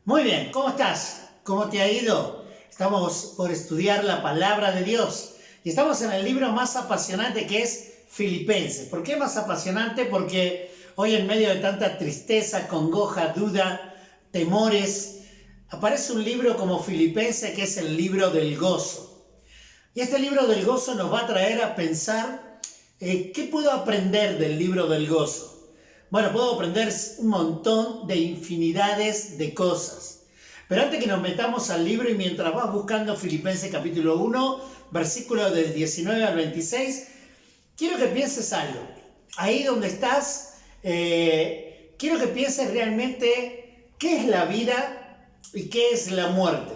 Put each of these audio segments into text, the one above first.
Muy bien, ¿cómo estás? ¿Cómo te ha ido? Estamos por estudiar la palabra de Dios y estamos en el libro más apasionante que es Filipenses. ¿Por qué más apasionante? Porque hoy en medio de tanta tristeza, congoja, duda, temores, aparece un libro como Filipenses que es el libro del gozo. Y este libro del gozo nos va a traer a pensar ¿qué puedo aprender del libro del gozo? Bueno, puedo aprender un montón de infinidades de cosas. Pero antes que nos metamos al libro y mientras vas buscando Filipenses capítulo 1, versículos del 19 al 26, quiero que pienses algo. Ahí donde estás, quiero que pienses realmente qué es la vida y qué es la muerte.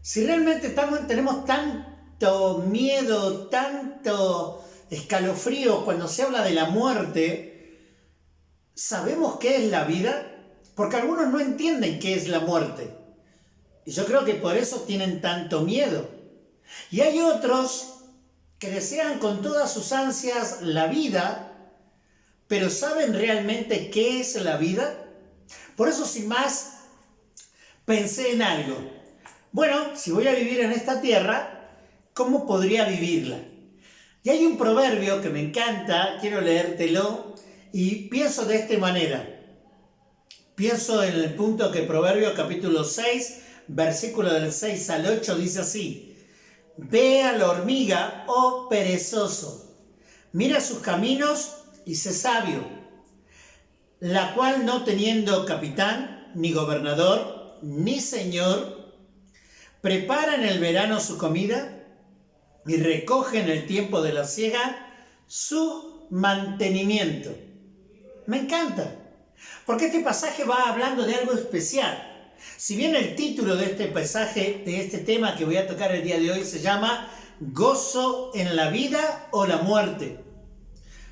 Si realmente tenemos tanto miedo, tanto escalofrío cuando se habla de la muerte, ¿sabemos qué es la vida? Porque algunos no entienden qué es la muerte. Y yo creo que por eso tienen tanto miedo. Y hay otros que desean con todas sus ansias la vida, pero ¿saben realmente qué es la vida? Por eso, sin más, pensé en algo. Bueno, si voy a vivir en esta tierra, ¿cómo podría vivirla? Y hay un proverbio que me encanta, quiero leértelo, y pienso de esta manera. Pienso en el punto que Proverbio capítulo 6, versículo del 6 al 8 dice así: Ve a la hormiga, oh perezoso, mira sus caminos y sé sabio, la cual no teniendo capitán, ni gobernador, ni señor, prepara en el verano su comida y recoge en el tiempo de la siega su mantenimiento. Me encanta, porque este pasaje va hablando de algo especial. Si bien el título de este pasaje, de este tema que voy a tocar el día de hoy, se llama ¿Gozo en la vida o la muerte?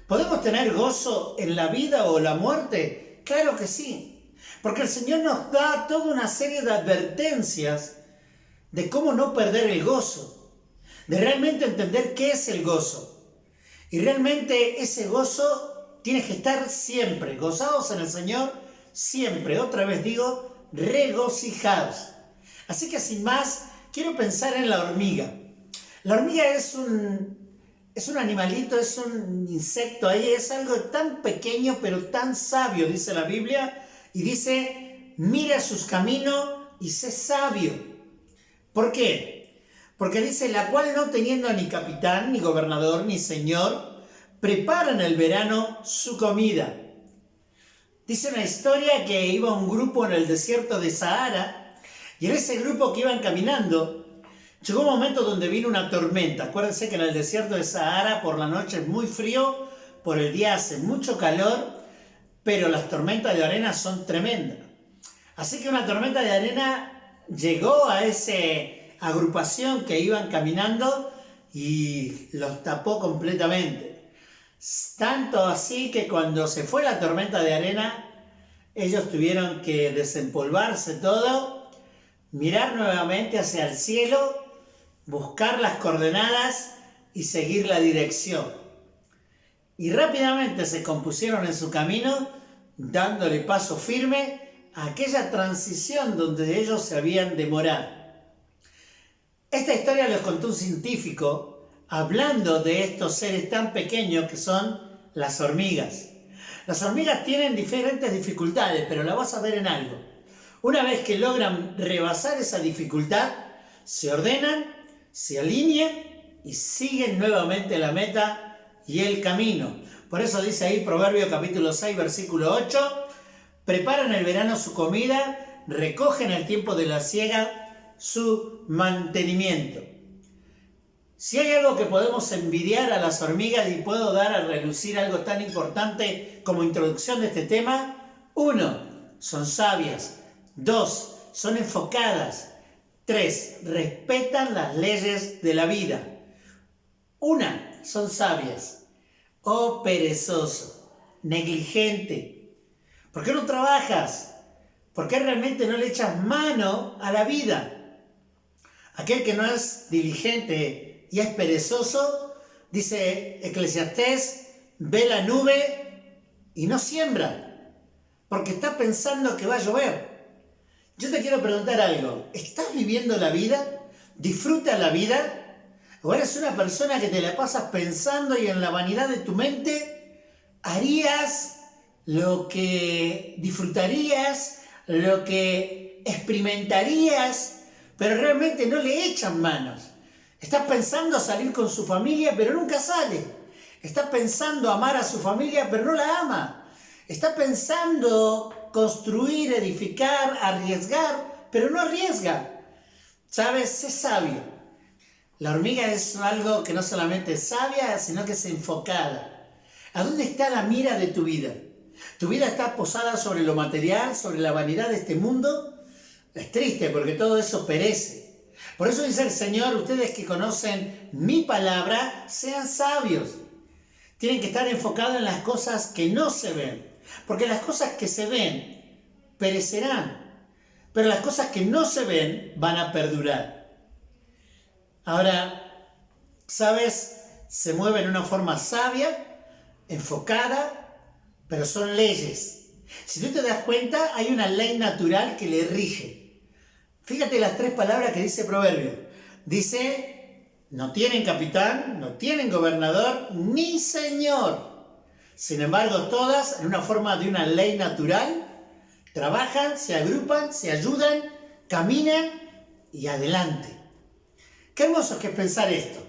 ¿Podemos tener gozo en la vida o la muerte? Claro que sí, porque el Señor nos da toda una serie de advertencias de cómo no perder el gozo, de realmente entender qué es el gozo. Y realmente ese gozo tienes que estar siempre, gozados en el Señor, siempre. Otra vez digo, regocijados. Así que sin más, quiero pensar en la hormiga. La hormiga es un animalito, es un insecto, ahí es algo tan pequeño pero tan sabio, dice la Biblia, y dice, mira sus caminos y sé sabio. ¿Por qué? Porque dice, la cual no teniendo ni capitán, ni gobernador, ni señor, prepara en el verano su comida. Dice una historia que iba un grupo en el desierto de Sahara, y en ese grupo que iban caminando, llegó un momento donde vino una tormenta. Acuérdense que en el desierto de Sahara por la noche es muy frío, por el día hace mucho calor, pero las tormentas de arena son tremendas. Así que una tormenta de arena llegó a esa agrupación que iban caminando y los tapó completamente. Tanto así que cuando se fue la tormenta de arena, ellos tuvieron que desempolvarse todo, mirar nuevamente hacia el cielo, buscar las coordenadas y seguir la dirección. Y rápidamente se compusieron en su camino, dándole paso firme a aquella transición donde ellos se habían demorado. Esta historia les contó un científico hablando de estos seres tan pequeños que son las hormigas. Las hormigas tienen diferentes dificultades, pero la vas a ver en algo. Una vez que logran rebasar esa dificultad, se ordenan, se alinean y siguen nuevamente la meta y el camino. Por eso dice ahí Proverbio capítulo 6, versículo 8, preparan el verano su comida, recogen el tiempo de la siega su mantenimiento. Si hay algo que podemos envidiar a las hormigas y puedo dar a relucir algo tan importante como introducción de este tema, 1. Son sabias. 2. Son enfocadas. 3. Respetan las leyes de la vida. 1. Son sabias. Oh perezoso, negligente. ¿Por qué no trabajas? ¿Por qué realmente no le echas mano a la vida? Aquel que no es diligente y es perezoso, dice Eclesiastés, ve la nube y no siembra, porque está pensando que va a llover. Yo te quiero preguntar algo. ¿Estás viviendo la vida? ¿Disfrutas la vida? ¿O eres una persona que te la pasas pensando y en la vanidad de tu mente harías lo que disfrutarías, lo que experimentarías, pero realmente no le echan manos? Estás pensando salir con su familia, pero nunca sale. Está pensando amar a su familia, pero no la ama. Está pensando construir, edificar, arriesgar, pero no arriesga. ¿Sabes? Sé sabio. La hormiga es algo que no solamente es sabia, sino que es enfocada. ¿A dónde está la mira de tu vida? ¿Tu vida está posada sobre lo material, sobre la vanidad de este mundo? Es triste porque todo eso perece. Por eso dice el Señor, ustedes que conocen mi palabra, sean sabios. Tienen que estar enfocados en las cosas que no se ven. Porque las cosas que se ven perecerán. Pero las cosas que no se ven van a perdurar. Ahora, ¿sabes? Se mueven de una forma sabia, enfocada, pero son leyes. Si tú te das cuenta, hay una ley natural que le rige. Fíjate las 3 palabras que dice Proverbio. Dice, no tienen capitán, no tienen gobernador, ni señor. Sin embargo, todas, en una forma de una ley natural, trabajan, se agrupan, se ayudan, caminan y adelante. Qué hermoso que es pensar esto.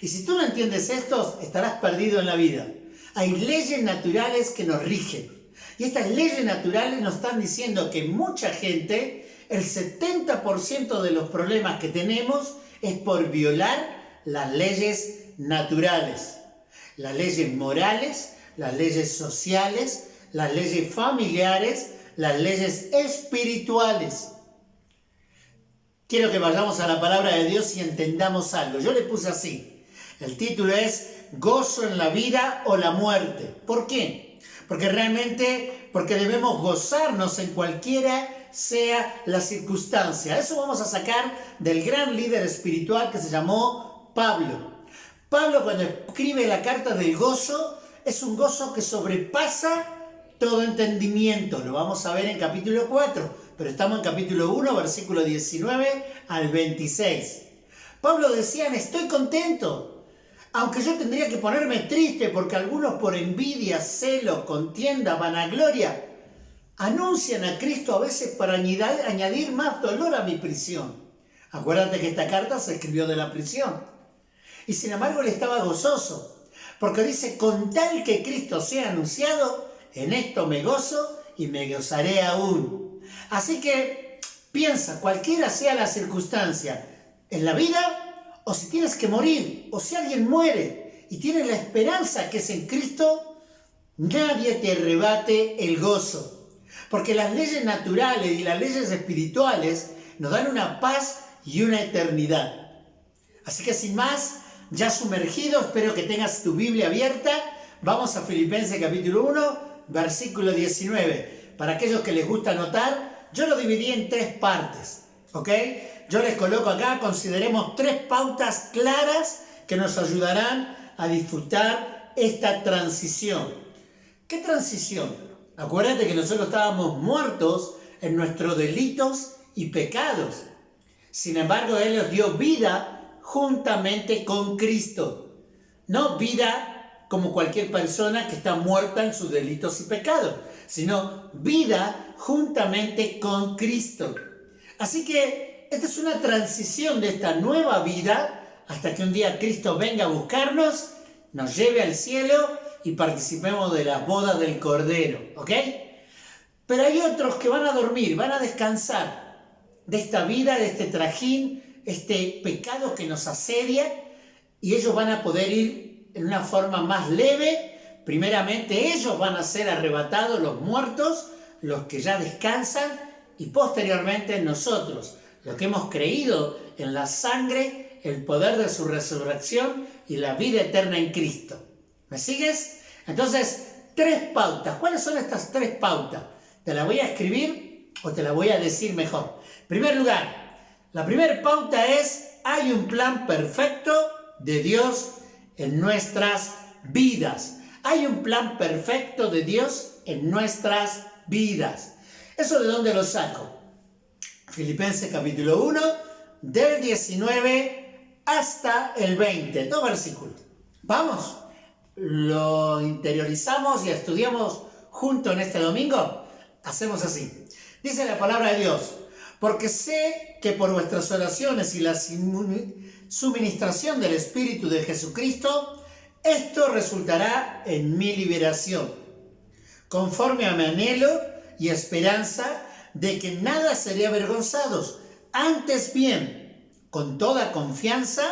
Y si tú no entiendes esto, estarás perdido en la vida. Hay leyes naturales que nos rigen. Y estas leyes naturales nos están diciendo que mucha gente, el 70% de los problemas que tenemos es por violar las leyes naturales. Las leyes morales, las leyes sociales, las leyes familiares, las leyes espirituales. Quiero que vayamos a la palabra de Dios y entendamos algo. Yo le puse así. El título es Gozo en la vida o la muerte. ¿Por qué? Porque debemos gozarnos en cualquiera sea la circunstancia. Eso vamos a sacar del gran líder espiritual que se llamó Pablo. Pablo, cuando escribe la carta del gozo, es un gozo que sobrepasa todo entendimiento. Lo vamos a ver en capítulo 4, pero estamos en capítulo 1, versículo 19 al 26. Pablo decía, estoy contento, aunque yo tendría que ponerme triste porque algunos por envidia, celo, contienda, vanagloria, anuncian a Cristo a veces para añadir más dolor a mi prisión. Acuérdate que esta carta se escribió de la prisión. Y sin embargo él estaba gozoso, porque dice, con tal que Cristo sea anunciado, en esto me gozo y me gozaré aún. Así que piensa, cualquiera sea la circunstancia, en la vida, o si tienes que morir, o si alguien muere y tienes la esperanza que es en Cristo, nadie te arrebate el gozo. Porque las leyes naturales y las leyes espirituales nos dan una paz y una eternidad. Así que sin más, ya sumergido, espero que tengas tu Biblia abierta. Vamos a Filipenses capítulo 1, versículo 19. Para aquellos que les gusta anotar, yo lo dividí en 3 partes, ¿ok? Yo les coloco acá, consideremos 3 pautas claras que nos ayudarán a disfrutar esta transición. ¿Qué transición? Acuérdate que nosotros estábamos muertos en nuestros delitos y pecados. Sin embargo, Él nos dio vida juntamente con Cristo. No vida como cualquier persona que está muerta en sus delitos y pecados, sino vida juntamente con Cristo. Así que esta es una transición de esta nueva vida hasta que un día Cristo venga a buscarnos, nos lleve al cielo y participemos de las bodas del Cordero, ¿ok? Pero hay otros que van a dormir, van a descansar de esta vida, de este trajín, este pecado que nos asedia, y ellos van a poder ir en una forma más leve. Primeramente ellos van a ser arrebatados, los muertos, los que ya descansan, y posteriormente nosotros, los que hemos creído en la sangre, el poder de su resurrección y la vida eterna en Cristo. ¿Me sigues? Entonces, 3 pautas. ¿Cuáles son estas 3 pautas? ¿Te las voy a escribir o te las voy a decir mejor? En primer lugar, la primera pauta es, hay un plan perfecto de Dios en nuestras vidas. Hay un plan perfecto de Dios en nuestras vidas. ¿Eso de dónde lo saco? Filipenses capítulo 1, del 19 hasta el 20, 2 versículos. Vamos, lo interiorizamos y estudiamos junto en este domingo. Hacemos así. Dice la palabra de Dios: porque sé que por vuestras oraciones y la suministración del Espíritu de Jesucristo, esto resultará en mi liberación, conforme a mi anhelo y esperanza de que nada seré avergonzados, antes bien, con toda confianza,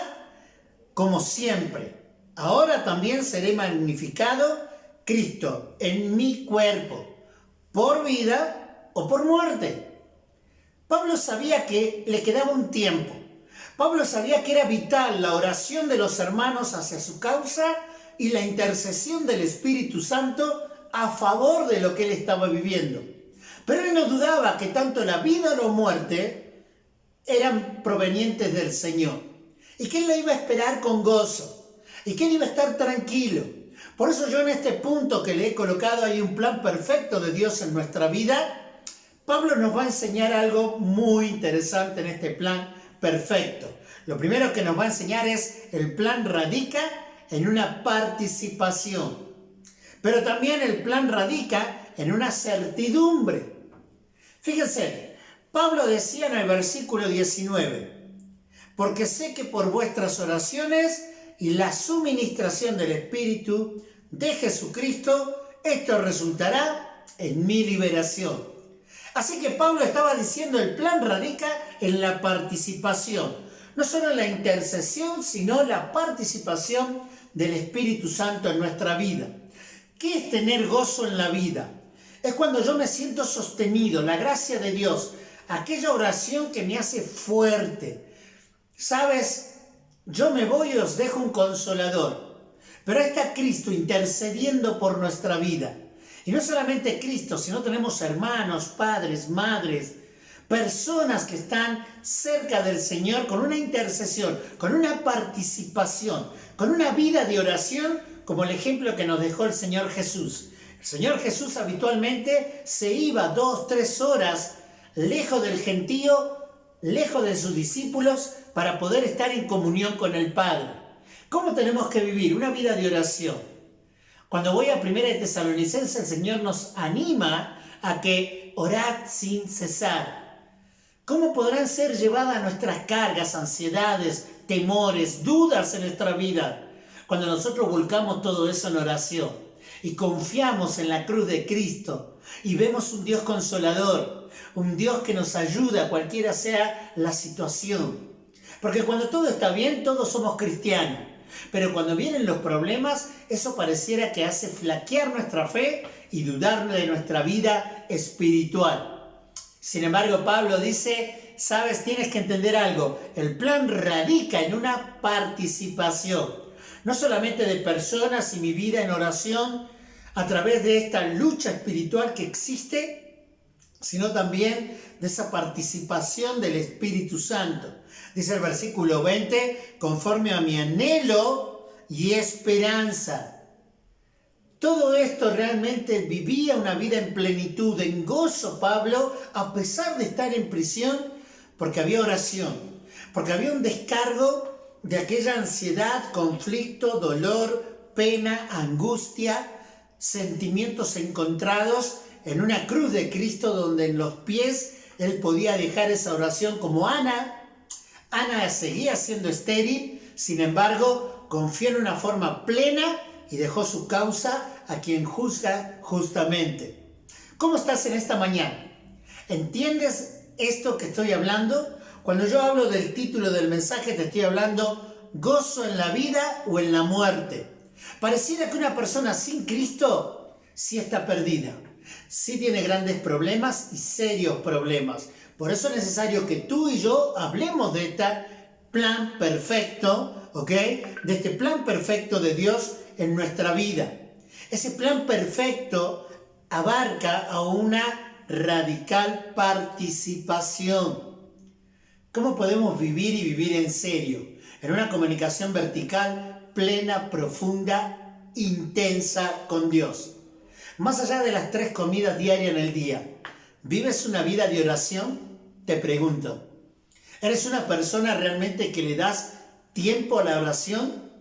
como siempre, ahora también seré magnificado Cristo en mi cuerpo, por vida o por muerte. Pablo sabía que le quedaba un tiempo. Pablo sabía que era vital la oración de los hermanos hacia su causa y la intercesión del Espíritu Santo a favor de lo que él estaba viviendo. Pero él no dudaba que tanto la vida o la muerte eran provenientes del Señor y que él la iba a esperar con gozo y que él iba a estar tranquilo. Por eso yo en este punto que le he colocado hay un plan perfecto de Dios en nuestra vida. Pablo nos va a enseñar algo muy interesante en este plan perfecto. Lo primero que nos va a enseñar es el plan radica en una participación, pero también el plan radica en una certidumbre. Fíjense, Pablo decía en el versículo 19, porque sé que por vuestras oraciones y la suministración del Espíritu de Jesucristo, esto resultará en mi liberación. Así que Pablo estaba diciendo el plan radica en la participación, no solo en la intercesión, sino la participación del Espíritu Santo en nuestra vida. ¿Qué es tener gozo en la vida? Es cuando yo me siento sostenido, la gracia de Dios, aquella oración que me hace fuerte. ¿Sabes? Yo me voy y os dejo un consolador, pero está Cristo intercediendo por nuestra vida. Y no solamente Cristo, sino tenemos hermanos, padres, madres, personas que están cerca del Señor con una intercesión, con una participación, con una vida de oración, como el ejemplo que nos dejó el Señor Jesús. El Señor Jesús habitualmente se iba 2-3 horas lejos del gentío, lejos de sus discípulos, para poder estar en comunión con el Padre. ¿Cómo tenemos que vivir una vida de oración? Cuando voy a 1 Tesalonicenses, el Señor nos anima a que orad sin cesar. ¿Cómo podrán ser llevadas nuestras cargas, ansiedades, temores, dudas en nuestra vida? Cuando nosotros volcamos todo eso en oración y confiamos en la cruz de Cristo y vemos un Dios consolador, un Dios que nos ayuda cualquiera sea la situación. Porque cuando todo está bien, todos somos cristianos. Pero cuando vienen los problemas, eso pareciera que hace flaquear nuestra fe y dudar de nuestra vida espiritual. Sin embargo, Pablo dice, sabes, tienes que entender algo. El plan radica en una participación, no solamente de personas y mi vida en oración a través de esta lucha espiritual que existe, sino también de esa participación del Espíritu Santo. Dice el versículo 20, conforme a mi anhelo y esperanza. Todo esto realmente vivía una vida en plenitud, en gozo Pablo, a pesar de estar en prisión, porque había oración, porque había un descargo de aquella ansiedad, conflicto, dolor, pena, angustia, sentimientos encontrados en una cruz de Cristo donde en los pies él podía dejar esa oración como Ana. Ana seguía siendo estéril, sin embargo, confió en una forma plena y dejó su causa a quien juzga justamente. ¿Cómo estás en esta mañana? ¿Entiendes esto que estoy hablando? Cuando yo hablo del título del mensaje, te estoy hablando gozo en la vida o en la muerte. Pareciera que una persona sin Cristo sí está perdida, sí tiene grandes problemas y serios problemas. Por eso es necesario que tú y yo hablemos de este plan perfecto, ¿ok? De este plan perfecto de Dios en nuestra vida. Ese plan perfecto abarca a una radical participación. ¿Cómo podemos vivir y vivir en serio? En una comunicación vertical, plena, profunda, intensa con Dios. Más allá de las 3 comidas diarias en el día, ¿vives una vida de oración? Te pregunto, ¿eres una persona realmente que le das tiempo a la oración?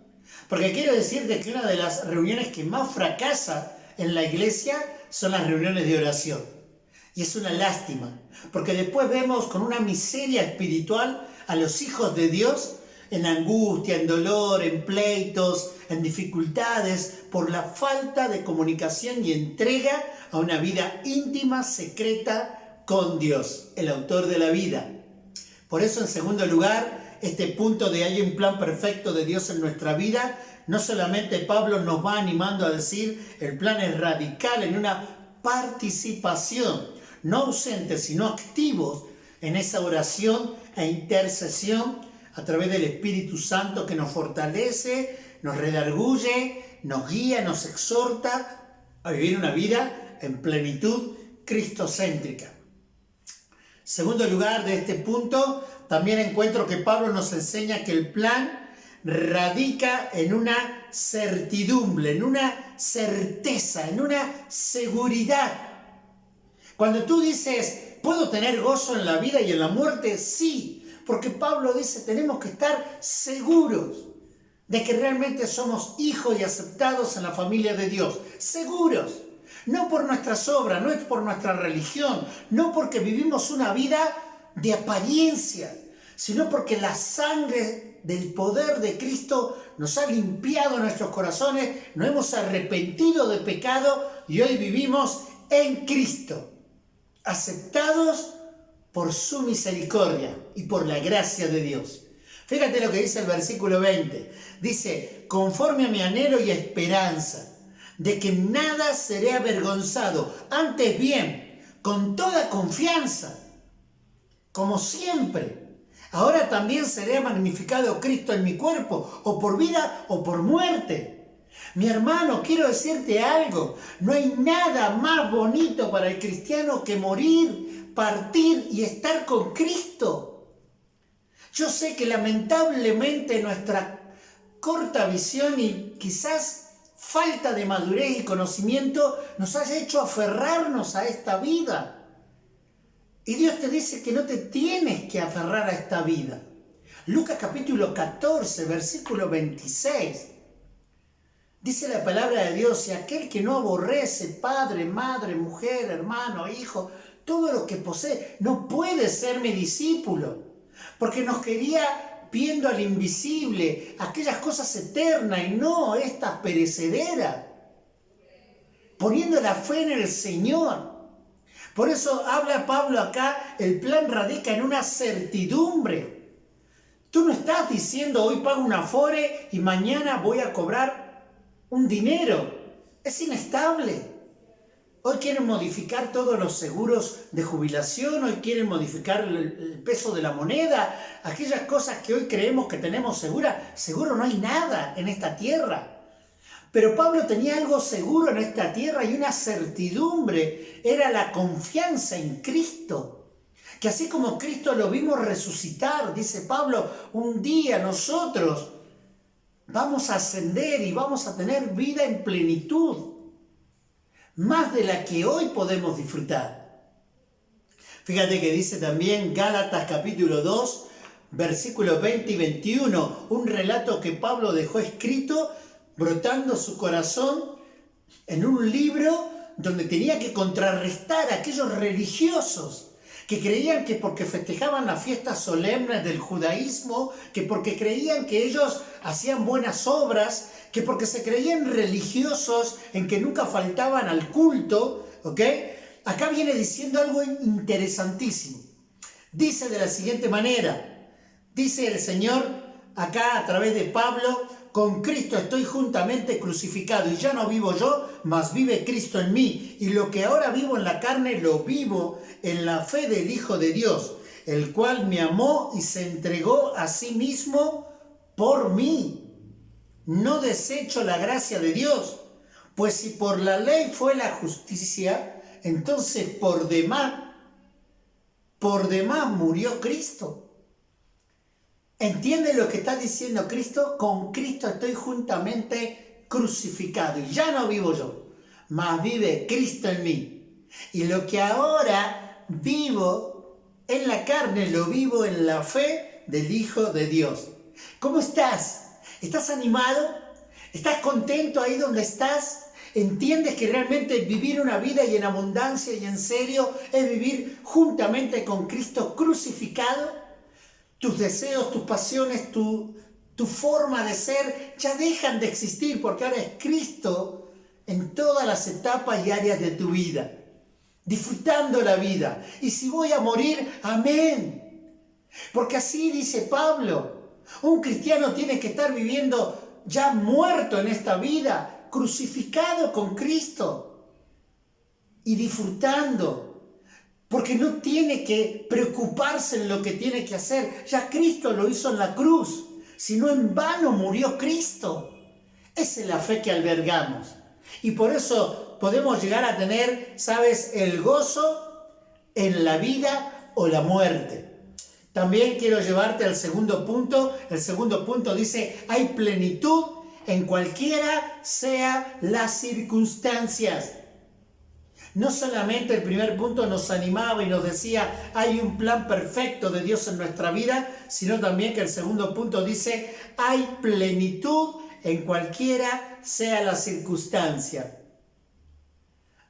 Porque quiero decirte que una de las reuniones que más fracasa en la iglesia son las reuniones de oración. Y es una lástima, porque después vemos con una miseria espiritual a los hijos de Dios en angustia, en dolor, en pleitos, en dificultades, por la falta de comunicación y entrega a una vida íntima, secreta con Dios, el autor de la vida. Por eso, en segundo lugar, este punto de hay un plan perfecto de Dios en nuestra vida, no solamente Pablo nos va animando a decir, el plan es radical en una participación, no ausentes, sino activos en esa oración e intercesión a través del Espíritu Santo que nos fortalece, nos redarguye, nos guía, nos exhorta a vivir una vida en plenitud cristocéntrica. Segundo lugar de este punto, también encuentro que Pablo nos enseña que el plan radica en una certidumbre, en una certeza, en una seguridad. Cuando tú dices, ¿puedo tener gozo en la vida y en la muerte? Sí, porque Pablo dice, tenemos que estar seguros de que realmente somos hijos y aceptados en la familia de Dios. Seguros. No por nuestras obras, no es por nuestra religión, no porque vivimos una vida de apariencia, sino porque la sangre del poder de Cristo nos ha limpiado nuestros corazones, nos hemos arrepentido de pecado y hoy vivimos en Cristo, aceptados por su misericordia y por la gracia de Dios. Fíjate lo que dice el versículo 20. Dice, conforme a mi anhelo y esperanza, de que nada seré avergonzado, antes bien, con toda confianza, como siempre. Ahora también seré magnificado Cristo en mi cuerpo, o por vida o por muerte. Mi hermano, quiero decirte algo, no hay nada más bonito para el cristiano que morir, partir y estar con Cristo. Yo sé que lamentablemente nuestra corta visión y quizás falta de madurez y conocimiento nos haya hecho aferrarnos a esta vida. Y Dios te dice que no te tienes que aferrar a esta vida. Lucas capítulo 14, versículo 26. Dice la palabra de Dios, y aquel que no aborrece padre, madre, mujer, hermano, hijo, todo lo que posee, no puede ser mi discípulo. Porque nos quería viendo al invisible, aquellas cosas eternas y no estas perecederas, poniendo la fe en el Señor. Por eso habla Pablo acá, el plan radica en una certidumbre. Tú no estás diciendo hoy pago un afore y mañana voy a cobrar un dinero. Es inestable. Hoy quieren modificar todos los seguros de jubilación, hoy quieren modificar el peso de la moneda, aquellas cosas que hoy creemos que tenemos seguras. Seguro no hay nada en esta tierra. Pero Pablo tenía algo seguro en esta tierra y una certidumbre, era la confianza en Cristo. Que así como Cristo lo vimos resucitar, dice Pablo, un día nosotros vamos a ascender y vamos a tener vida en plenitud, más de la que hoy podemos disfrutar. Fíjate que dice también Gálatas capítulo 2, versículos 20 y 21, un relato que Pablo dejó escrito, brotando su corazón en un libro donde tenía que contrarrestar a aquellos religiosos que creían que porque festejaban las fiestas solemnes del judaísmo, que porque creían que ellos hacían buenas obras, que porque se creían religiosos en que nunca faltaban al culto, ¿ok? Acá viene diciendo algo interesantísimo. Dice de la siguiente manera, dice el Señor acá a través de Pablo, con Cristo estoy juntamente crucificado y ya no vivo yo, mas vive Cristo en mí. Y lo que ahora vivo en la carne lo vivo en la fe del Hijo de Dios, el cual me amó y se entregó a sí mismo por mí. No desecho la gracia de Dios, pues si por la ley fue la justicia, entonces por demás murió Cristo. ¿Entiende lo que está diciendo Cristo? Con Cristo estoy juntamente crucificado y ya no vivo yo, mas vive Cristo en mí. Y lo que ahora vivo en la carne, lo vivo en la fe del Hijo de Dios. ¿Cómo estás? ¿Estás animado? ¿Estás contento ahí donde estás? ¿Entiendes que realmente vivir una vida y en abundancia y en serio es vivir juntamente con Cristo crucificado? Tus deseos, tus pasiones, tu forma de ser ya dejan de existir porque ahora es Cristo en todas las etapas y áreas de tu vida, disfrutando la vida. Y si voy a morir, amén. Porque así dice Pablo, un cristiano tiene que estar viviendo ya muerto en esta vida, crucificado con Cristo y disfrutando, porque no tiene que preocuparse en lo que tiene que hacer. Ya Cristo lo hizo en la cruz, si no en vano murió Cristo. Esa es la fe que albergamos y por eso podemos llegar a tener, ¿sabes?, el gozo en la vida o la muerte. También quiero llevarte al segundo punto. El segundo punto dice, hay plenitud en cualquiera sea las circunstancias. No solamente el primer punto nos animaba y nos decía, hay un plan perfecto de Dios en nuestra vida, sino también que el segundo punto dice, hay plenitud en cualquiera sea la circunstancia.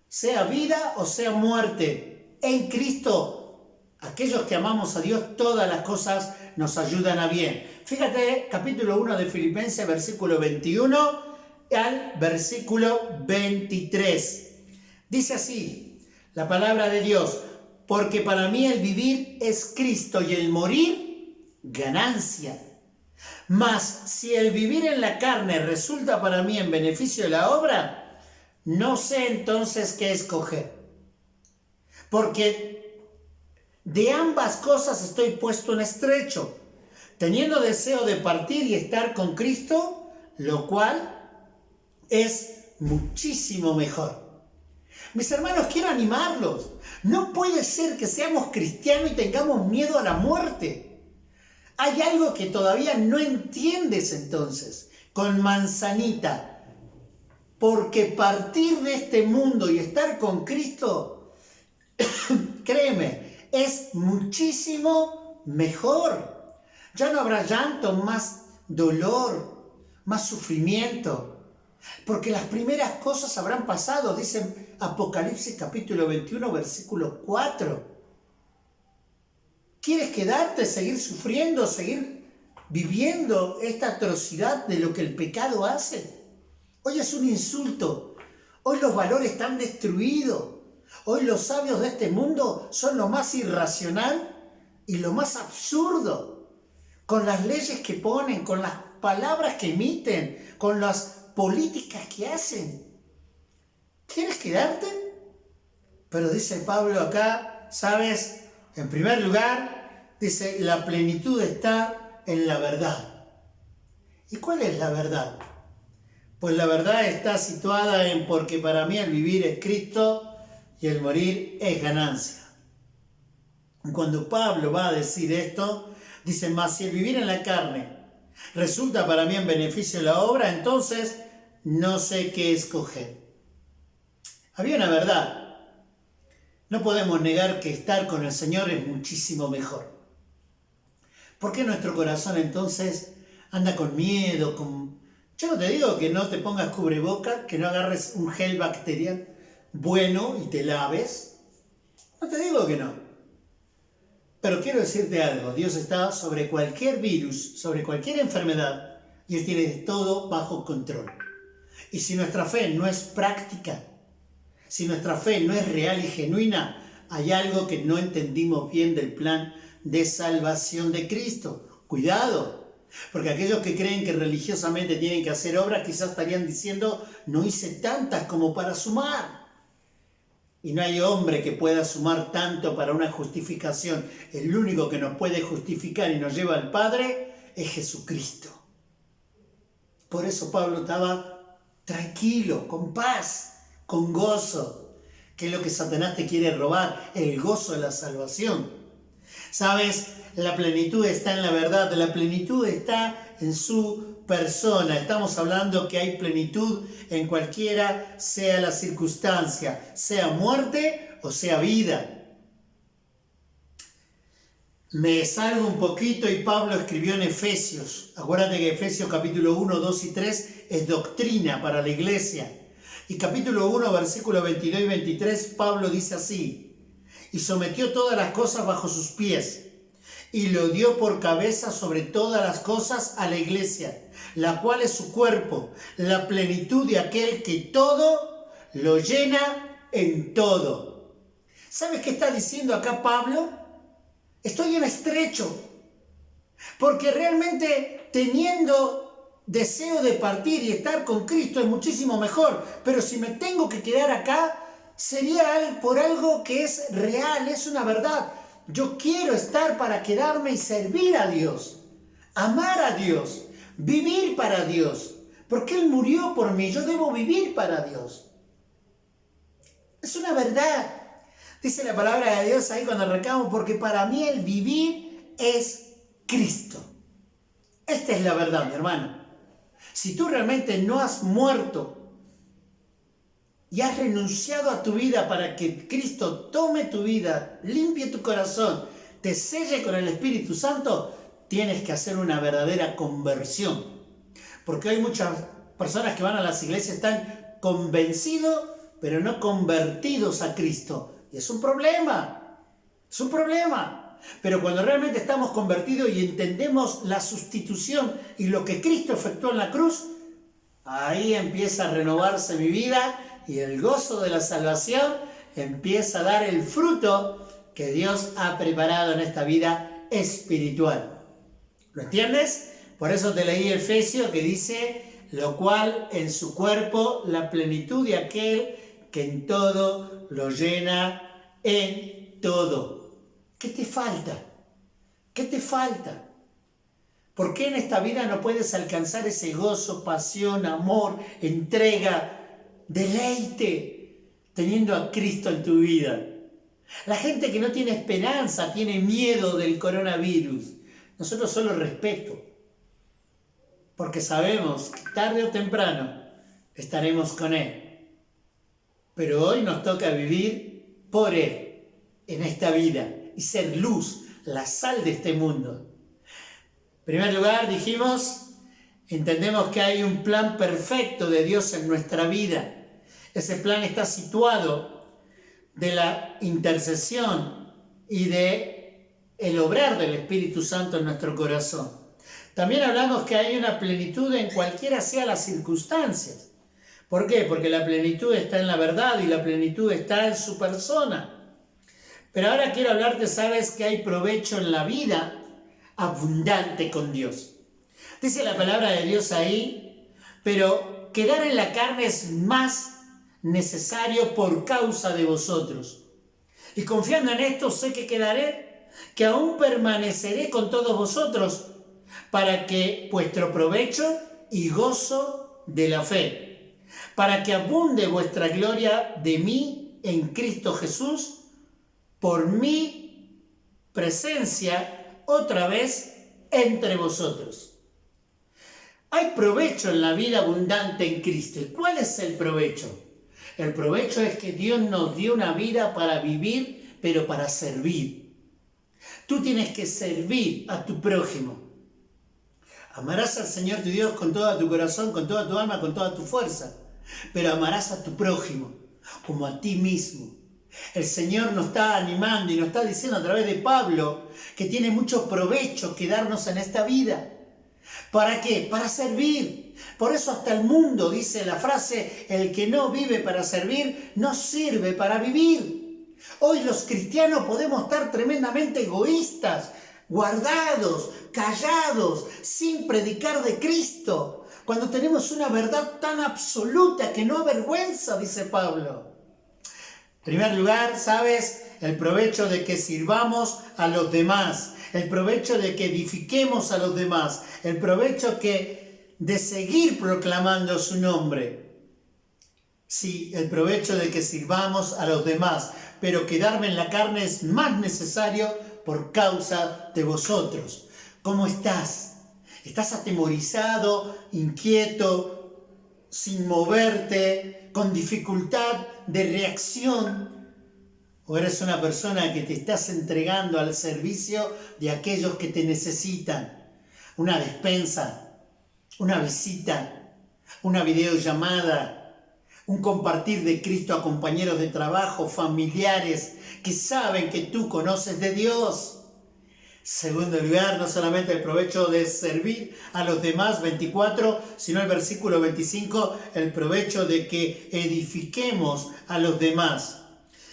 Sea vida o sea muerte, en Cristo. Aquellos que amamos a Dios, todas las cosas nos ayudan a bien. Fíjate, capítulo 1 de Filipenses, versículo 21 al versículo 23. Dice así, la palabra de Dios, porque para mí el vivir es Cristo y el morir, ganancia. Mas si el vivir en la carne resulta para mí en beneficio de la obra, no sé entonces qué escoger. Porque de ambas cosas estoy puesto en estrecho, teniendo deseo de partir y estar con Cristo, lo cual es muchísimo mejor. Mis hermanos, quiero animarlos. No puede ser que seamos cristianos y tengamos miedo a la muerte. Hay algo que todavía no entiendes entonces, con manzanita. Porque partir de este mundo y estar con Cristo, créeme, es muchísimo mejor. Ya no habrá llanto, más dolor, más sufrimiento. Porque las primeras cosas habrán pasado, dice Apocalipsis capítulo 21, versículo 4. ¿Quieres quedarte, seguir sufriendo, seguir viviendo esta atrocidad de lo que el pecado hace? Hoy es un insulto. Hoy los valores están destruidos. Hoy los sabios de este mundo son lo más irracional y lo más absurdo. Con las leyes que ponen, con las palabras que emiten, con las políticas que hacen. ¿Quieres quedarte? Pero dice Pablo acá, ¿sabes? En primer lugar, dice, la plenitud está en la verdad. ¿Y cuál es la verdad? Pues la verdad está situada en porque para mí el vivir es Cristo y el morir es ganancia. Cuando Pablo va a decir esto, dice, mas si el vivir en la carne resulta para mí en beneficio de la obra, entonces no sé qué escoger. Había una verdad. No podemos negar que estar con el Señor es muchísimo mejor. ¿Por qué nuestro corazón entonces anda con miedo? Yo no te digo que no te pongas cubrebocas, que no agarres un gel bacteriano bueno y te laves. No te digo que no. Pero quiero decirte algo. Dios está sobre cualquier virus, sobre cualquier enfermedad, y Él tiene todo bajo control. Y si nuestra fe no es práctica, si nuestra fe no es real y genuina, hay algo que no entendimos bien del plan de salvación de Cristo. Cuidado, porque aquellos que creen que religiosamente tienen que hacer obras, quizás estarían diciendo, no hice tantas como para sumar. Y no hay hombre que pueda sumar tanto para una justificación. El único que nos puede justificar y nos lleva al Padre es Jesucristo. Por eso Pablo estaba tranquilo, con paz, con gozo, que es lo que Satanás te quiere robar, el gozo de la salvación. ¿Sabes? La plenitud está en la verdad, la plenitud está en su persona. Estamos hablando que hay plenitud en cualquiera sea la circunstancia, sea muerte o sea vida. Me salgo un poquito y Pablo escribió en Efesios. Acuérdate que Efesios capítulo 1, 2 y 3 es doctrina para la iglesia. Y capítulo 1, versículos 22 y 23, Pablo dice así: y sometió todas las cosas bajo sus pies, y lo dio por cabeza sobre todas las cosas a la iglesia, la cual es su cuerpo, la plenitud de aquel que todo lo llena en todo. ¿Sabes qué está diciendo acá Pablo? Estoy en estrecho, porque realmente teniendo deseo de partir y estar con Cristo es muchísimo mejor, pero si me tengo que quedar acá, sería por algo que es real, es una verdad. Yo quiero estar para quedarme y servir a Dios, amar a Dios, vivir para Dios, porque Él murió por mí, yo debo vivir para Dios. Es una verdad. Dice la palabra de Dios ahí cuando arrancamos, porque para mí el vivir es Cristo. Esta es la verdad, mi hermano. Si tú realmente no has muerto y has renunciado a tu vida para que Cristo tome tu vida, limpie tu corazón, te selle con el Espíritu Santo, tienes que hacer una verdadera conversión. Porque hay muchas personas que van a las iglesias, están convencidos, pero no convertidos a Cristo. Y es un problema, es un problema. Pero cuando realmente estamos convertidos y entendemos la sustitución y lo que Cristo efectuó en la cruz, ahí empieza a renovarse mi vida y el gozo de la salvación empieza a dar el fruto que Dios ha preparado en esta vida espiritual. ¿Lo entiendes? Por eso te leí Efesios que dice: lo cual en su cuerpo la plenitud de aquel que en todo lo llena en todo. ¿Qué te falta? ¿Qué te falta? ¿Por qué en esta vida no puedes alcanzar ese gozo, pasión, amor, entrega, deleite, teniendo a Cristo en tu vida? La gente que no tiene esperanza tiene miedo del coronavirus. Nosotros solo respeto, porque sabemos que tarde o temprano estaremos con Él. Pero hoy nos toca vivir por Él en esta vida y ser luz, la sal de este mundo. En primer lugar, dijimos, entendemos que hay un plan perfecto de Dios en nuestra vida. Ese plan está situado de la intercesión y de el obrar del Espíritu Santo en nuestro corazón. También hablamos que hay una plenitud en cualquiera sea las circunstancias. ¿Por qué? Porque la plenitud está en la verdad y la plenitud está en su persona. Pero ahora quiero hablarte, sabes que hay provecho en la vida abundante con Dios. Dice la palabra de Dios ahí, pero quedar en la carne es más necesario por causa de vosotros. Y confiando en esto sé que quedaré, que aún permaneceré con todos vosotros, para que vuestro provecho y gozo de la fe, para que abunde vuestra gloria de mí en Cristo Jesús, por mi presencia otra vez entre vosotros. Hay provecho en la vida abundante en Cristo. ¿Y cuál es el provecho? El provecho es que Dios nos dio una vida para vivir, pero para servir. Tú tienes que servir a tu prójimo. Amarás al Señor tu Dios con todo tu corazón, con toda tu alma, con toda tu fuerza. Pero amarás a tu prójimo como a ti mismo. El Señor nos está animando y nos está diciendo a través de Pablo que tiene mucho provecho quedarnos en esta vida. ¿Para qué? Para servir. Por eso hasta el mundo dice la frase: el que no vive para servir, no sirve para vivir. Hoy los cristianos podemos estar tremendamente egoístas, guardados, callados, sin predicar de Cristo, cuando tenemos una verdad tan absoluta que no avergüenza, dice Pablo. En primer lugar, ¿sabes? El provecho de que sirvamos a los demás, el provecho de que edifiquemos a los demás, el provecho de seguir proclamando su nombre. Sí, el provecho de que sirvamos a los demás, pero quedarme en la carne es más necesario por causa de vosotros. ¿Cómo estás? ¿Estás atemorizado, inquieto, sin moverte, con dificultad de reacción? ¿O eres una persona que te estás entregando al servicio de aquellos que te necesitan? Una despensa, una visita, una videollamada, un compartir de Cristo a compañeros de trabajo, familiares que saben que tú conoces de Dios. Segundo lugar, no solamente el provecho de servir a los demás, 24, sino el versículo 25, el provecho de que edifiquemos a los demás.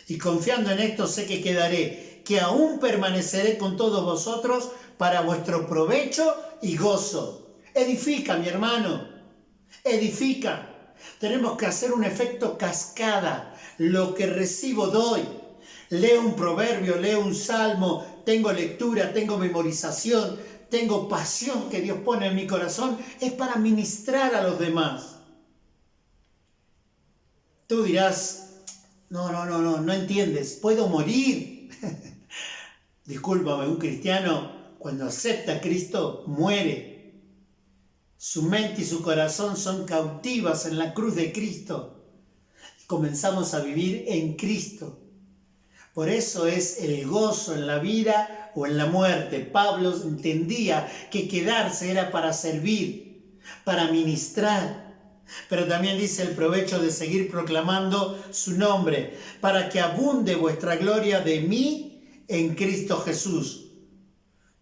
Y confiando en esto sé que quedaré, que aún permaneceré con todos vosotros para vuestro provecho y gozo. Edifica, mi hermano, edifica. Tenemos que hacer un efecto cascada. Lo que recibo doy. Leo un proverbio, leo un salmo, tengo lectura, tengo memorización, tengo pasión que Dios pone en mi corazón, es para ministrar a los demás. Tú dirás, no entiendes, puedo morir. Discúlpame, un cristiano cuando acepta a Cristo muere. Su mente y su corazón son cautivas en la cruz de Cristo. Comenzamos a vivir en Cristo. Por eso es el gozo en la vida o en la muerte. Pablo entendía que quedarse era para servir, para ministrar. Pero también dice el provecho de seguir proclamando su nombre, para que abunde vuestra gloria de mí en Cristo Jesús.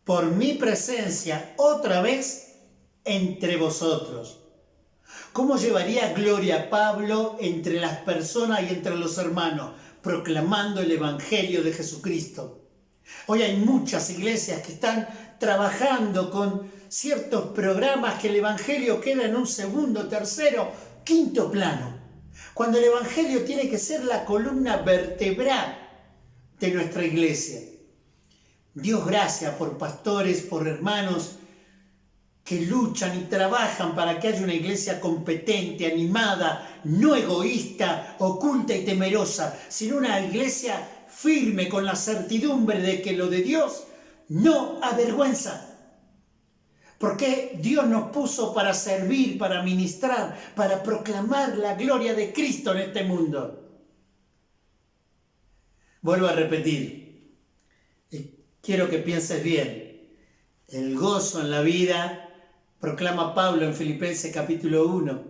Por mi presencia otra vez entre vosotros. ¿Cómo llevaría gloria Pablo entre las personas y entre los hermanos? Proclamando el Evangelio de Jesucristo. Hoy hay muchas iglesias que están trabajando con ciertos programas que el Evangelio queda en un segundo, tercero, quinto plano. Cuando el Evangelio tiene que ser la columna vertebral de nuestra iglesia. Dios gracias por pastores, por hermanos que luchan y trabajan para que haya una iglesia competente, animada, no egoísta, oculta y temerosa, sino una iglesia firme con la certidumbre de que lo de Dios no avergüenza. Porque Dios nos puso para servir, para ministrar, para proclamar la gloria de Cristo en este mundo. Vuelvo a repetir, quiero que pienses bien, el gozo en la vida proclama Pablo en Filipenses capítulo 1,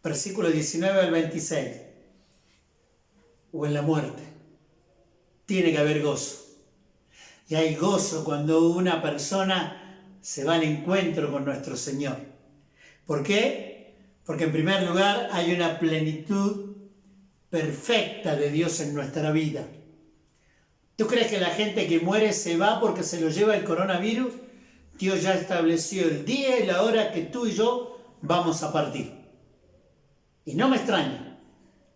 versículo 19 al 26. O en la muerte. Tiene que haber gozo. Y hay gozo cuando una persona se va al encuentro con nuestro Señor. ¿Por qué? Porque en primer lugar hay una plenitud perfecta de Dios en nuestra vida. ¿Tú crees que la gente que muere se va porque se lo lleva el coronavirus? Dios ya estableció el día y la hora que tú y yo vamos a partir. Y no me extraña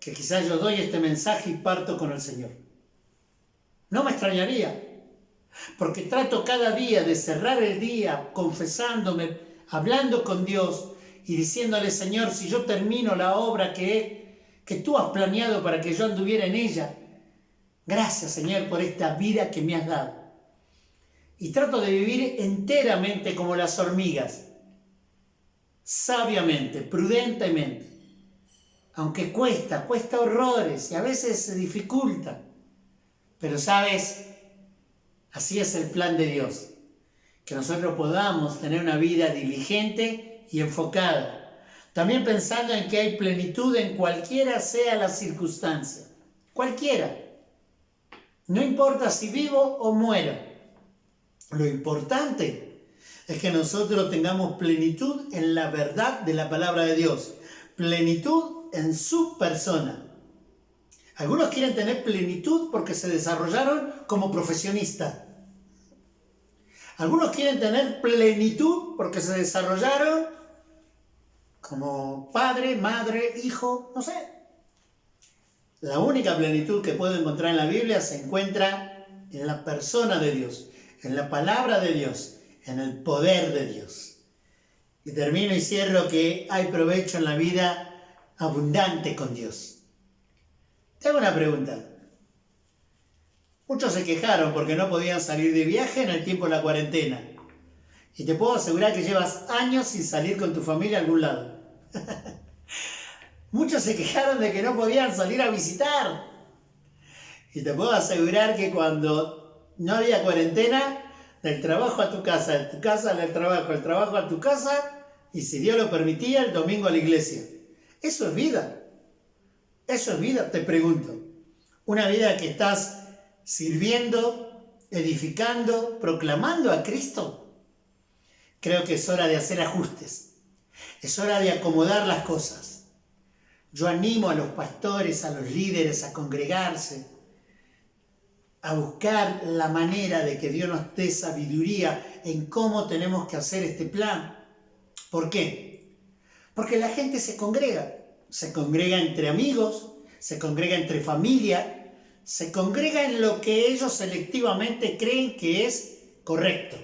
que quizás yo doy este mensaje y parto con el Señor. No me extrañaría, porque trato cada día de cerrar el día confesándome, hablando con Dios y diciéndole, Señor, si yo termino la obra que tú has planeado para que yo anduviera en ella, gracias, Señor, por esta vida que me has dado. Y trato de vivir enteramente como las hormigas, sabiamente, prudentemente, aunque cuesta horrores y a veces se dificulta. Pero sabes, así es el plan de Dios, que nosotros podamos tener una vida diligente y enfocada, también pensando en que hay plenitud en cualquiera sea la circunstancia, cualquiera, no importa si vivo o muero. Lo importante es que nosotros tengamos plenitud en la verdad de la palabra de Dios, plenitud en su persona. Algunos quieren tener plenitud porque se desarrollaron como profesionistas. Algunos quieren tener plenitud porque se desarrollaron como padre, madre, hijo, no sé. La única plenitud que puedo encontrar en la Biblia se encuentra en la persona de Dios, en la palabra de Dios, en el poder de Dios. Y termino y cierro que hay provecho en la vida abundante con Dios. Te hago una pregunta. Muchos se quejaron porque no podían salir de viaje en el tiempo de la cuarentena. Y te puedo asegurar que llevas años sin salir con tu familia a algún lado. Muchos se quejaron de que no podían salir a visitar. Y te puedo asegurar que cuando no había cuarentena, del trabajo a tu casa, de tu casa al trabajo, del trabajo a tu casa, y si Dios lo permitía, el domingo a la iglesia. Eso es vida. Eso es vida, te pregunto. Una vida que estás sirviendo, edificando, proclamando a Cristo. Creo que es hora de hacer ajustes. Es hora de acomodar las cosas. Yo animo a los pastores, a los líderes a congregarse, a buscar la manera de que Dios nos dé sabiduría en cómo tenemos que hacer este plan. ¿Por qué? Porque la gente se congrega entre amigos, se congrega entre familia, se congrega en lo que ellos selectivamente creen que es correcto.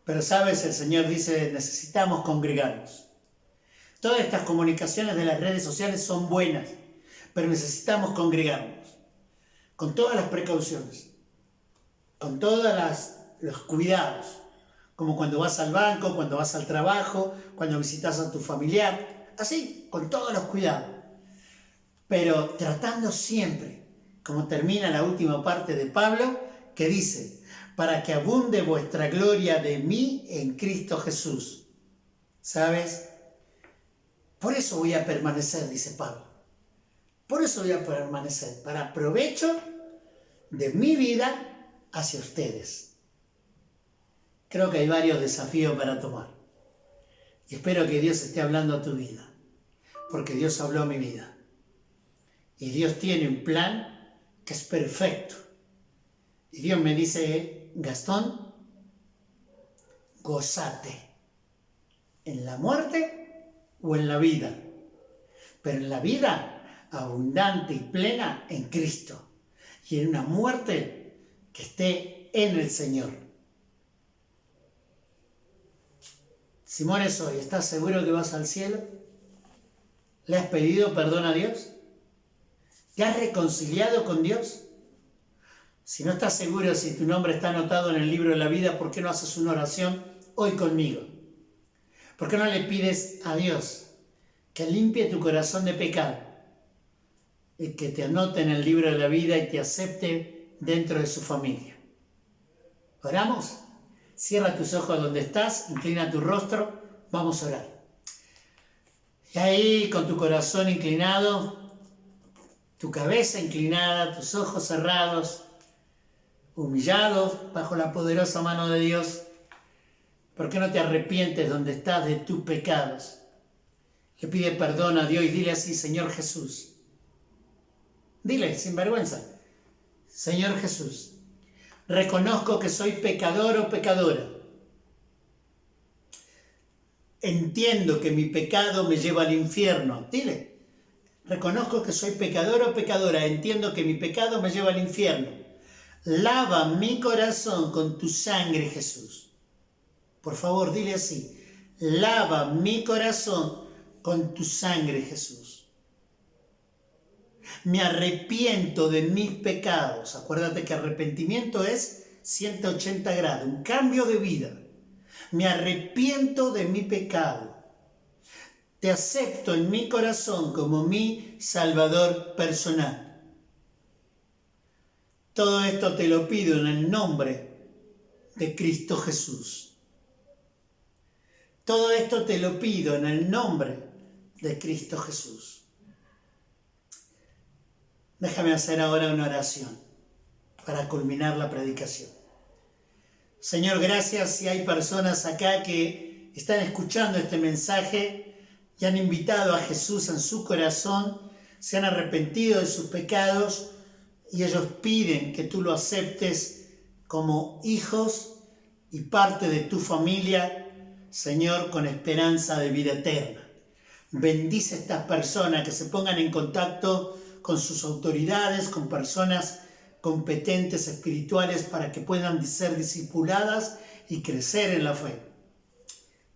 Pero sabes, el Señor dice, necesitamos congregarnos. Todas estas comunicaciones de las redes sociales son buenas, pero necesitamos congregarnos. Con todas las precauciones, con todos los cuidados, como cuando vas al banco, cuando vas al trabajo, cuando visitas a tu familiar, así, con todos los cuidados. Pero tratando siempre, como termina la última parte de Pablo, que dice, para que abunde vuestra gloria de mí en Cristo Jesús. ¿Sabes? Por eso voy a permanecer, dice Pablo. Por eso voy a permanecer, para provecho de mi vida hacia ustedes. Creo que hay varios desafíos para tomar. Y espero que Dios esté hablando a tu vida, porque Dios habló a mi vida. Y Dios tiene un plan que es perfecto. Y Dios me dice, Gastón, gózate en la muerte o en la vida. Pero en la vida abundante y plena en Cristo. Y en una muerte que esté en el Señor. Simón es hoy, ¿estás seguro que vas al cielo? ¿Le has pedido perdón a Dios? ¿Te has reconciliado con Dios? Si no estás seguro si tu nombre está anotado en el libro de la vida, ¿por qué no haces una oración hoy conmigo? ¿Por qué no le pides a Dios que limpie tu corazón de pecado? Y que te anote en el libro de la vida y te acepte dentro de su familia. ¿Oramos? Cierra tus ojos donde estás, inclina tu rostro, vamos a orar. Y ahí con tu corazón inclinado, tu cabeza inclinada, tus ojos cerrados, humillados bajo la poderosa mano de Dios, ¿por qué no te arrepientes donde estás de tus pecados? Le pide perdón a Dios y dile así, Señor Jesús. Dile, sin vergüenza, Señor Jesús, reconozco que soy pecador o pecadora. Entiendo que mi pecado me lleva al infierno. Dile, reconozco que soy pecador o pecadora. Entiendo que mi pecado me lleva al infierno. Lava mi corazón con tu sangre, Jesús. Por favor, dile así, lava mi corazón con tu sangre, Jesús. Me arrepiento de mis pecados. Acuérdate que arrepentimiento es 180 grados, un cambio de vida. Me arrepiento de mi pecado. Te acepto en mi corazón como mi Salvador personal. Todo esto te lo pido en el nombre de Cristo Jesús. Todo esto te lo pido en el nombre de Cristo Jesús. Déjame hacer ahora una oración para culminar la predicación. Señor, gracias si hay personas acá que están escuchando este mensaje y han invitado a Jesús en su corazón, se han arrepentido de sus pecados y ellos piden que tú lo aceptes como hijos y parte de tu familia, Señor, con esperanza de vida eterna. Bendice a estas personas que se pongan en contacto con sus autoridades, con personas competentes espirituales para que puedan ser discipuladas y crecer en la fe.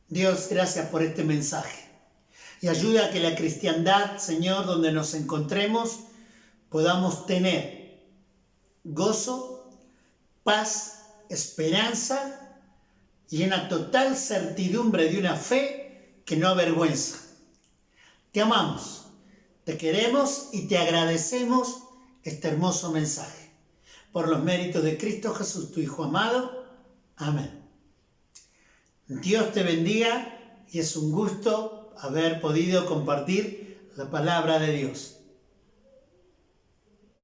Dios, gracias por este mensaje. Y ayuda a que la cristiandad, Señor, donde nos encontremos, podamos tener gozo, paz, esperanza y una total certidumbre de una fe que no avergüenza. Te amamos, te queremos y te agradecemos este hermoso mensaje. Por los méritos de Cristo Jesús, tu Hijo amado. Amén. Dios te bendiga y es un gusto haber podido compartir la palabra de Dios.